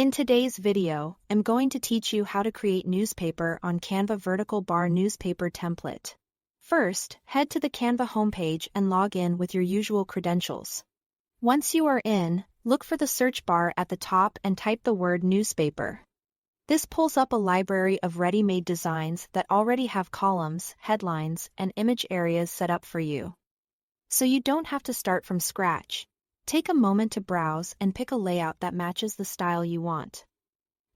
In today's video, I'm going to teach you how to create newspaper on Canva vertical bar newspaper template. First, head to the Canva homepage and log in with your usual credentials. Once you are in, look for the search bar at the top and type the word newspaper. This pulls up a library of ready-made designs that already have columns, headlines, and image areas set up for you. So you don't have to start from scratch. Take a moment to browse and pick a layout that matches the style you want.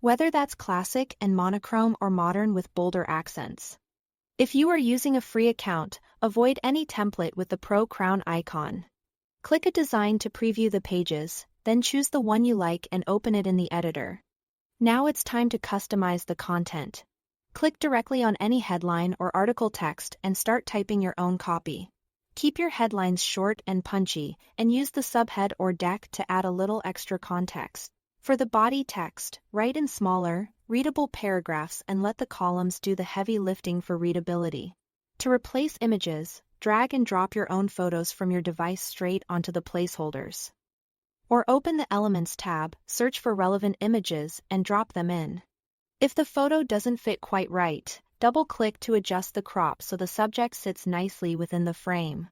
Whether that's classic and monochrome or modern with bolder accents. If you are using a free account, avoid any template with the Pro Crown icon. Click a design to preview the pages, then choose the one you like and open it in the editor. Now it's time to customize the content. Click directly on any headline or article text and start typing your own copy. Keep your headlines short and punchy, and use the subhead or deck to add a little extra context. For the body text, write in smaller, readable paragraphs and let the columns do the heavy lifting for readability. To replace images, drag and drop your own photos from your device straight onto the placeholders. Or open the Elements tab, search for relevant images, and drop them in. If the photo doesn't fit quite right, double-click to adjust the crop so the subject sits nicely within the frame.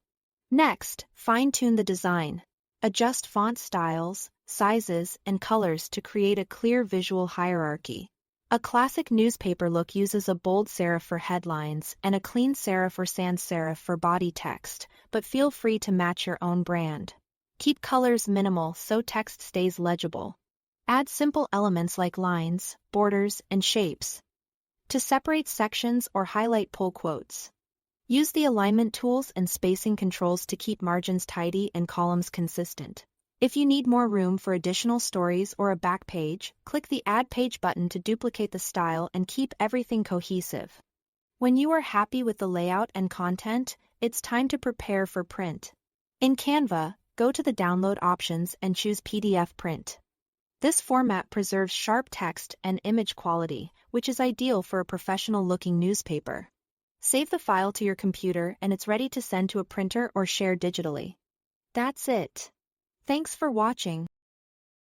Next, fine-tune the design. Adjust font styles, sizes, and colors to create a clear visual hierarchy. A classic newspaper look uses a bold serif for headlines and a clean serif or sans serif for body text, but feel free to match your own brand. Keep colors minimal so text stays legible. Add simple elements like lines, borders, and shapes to separate sections or highlight pull quotes. Use the alignment tools and spacing controls to keep margins tidy and columns consistent. If you need more room for additional stories or a back page, click the Add Page button to duplicate the style and keep everything cohesive. When you are happy with the layout and content, it's time to prepare for print. In Canva, go to the Download options and choose PDF Print. This format preserves sharp text and image quality, which is ideal for a professional-looking newspaper. Save the file to your computer and it's ready to send to a printer or share digitally. That's it. Thanks for watching.